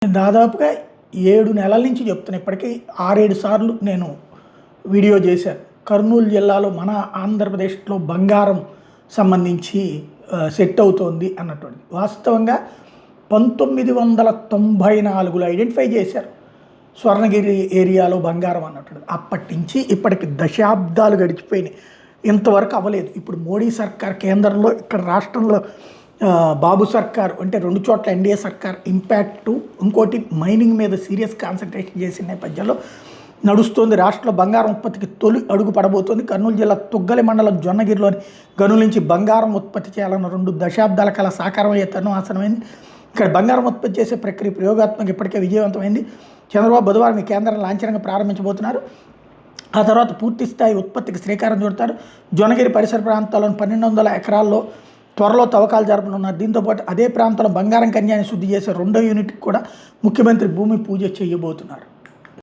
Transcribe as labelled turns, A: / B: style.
A: దాదాపుగా 7 నెలల నుంచి చెప్తున్నా. ఇప్పటికీ 6, 7 సార్లు నేను వీడియో చేశాను. కర్నూలు జిల్లాలో మన ఆంధ్రప్రదేశ్‌లో బంగారం సంబంధించి సెట్ అవుతోంది అన్నటువంటిది. వాస్తవంగా 1994లో ఐడెంటిఫై చేశారు. స్వర్ణగిరి ఏరియాలో బంగారం అన్నటువంటిది. అప్పటి నుంచి ఇప్పటికి దశాబ్దాలు గడిచిపోయినాయి. ఇంతవరకు అవ్వలేదు. ఇప్పుడు మోడీ సర్కార్ కేంద్రంలో, ఇక్కడ రాష్ట్రంలో బాబు సర్కార్ అంటే 2 చోట్ల ఎన్డీఏ సర్కార్ ఇంపాక్టు, ఇంకోటి మైనింగ్ మీద సీరియస్ కాన్సన్ట్రేషన్ చేసిన నేపథ్యంలో నడుస్తోంది. రాష్ట్రంలో బంగారం ఉత్పత్తికి తొలి అడుగు పడబోతోంది. కర్నూలు జిల్లా తుగ్గలి మండలం జొన్నగిరిలోని గనుల నుంచి బంగారం ఉత్పత్తి చేయాలన్న 2 దశాబ్దాల కల సాకారమయ్యే తరుణం ఆసనమైంది. ఇక్కడ బంగారం ఉత్పత్తి చేసే ప్రక్రియ ప్రయోగాత్మక ఇప్పటికే విజయవంతమైంది. చంద్రబాబు బుధవారం ఈ కేంద్రాన్ని లాంఛనంగా ప్రారంభించబోతున్నారు. ఆ తర్వాత పూర్తి స్థాయి ఉత్పత్తికి శ్రీకారం చుడతారు. జొన్నగిరి పరిసర ప్రాంతాల్లోని 1200 ఎకరాల్లో త్వరలో తవ్వకాలు జరపనున్నారు. దీంతోపాటు అదే ప్రాంతంలో బంగారం కన్యాన్ని శుద్ధి చేసే 2వ యూనిట్కి కూడా ముఖ్యమంత్రి భూమి పూజ చేయబోతున్నారు.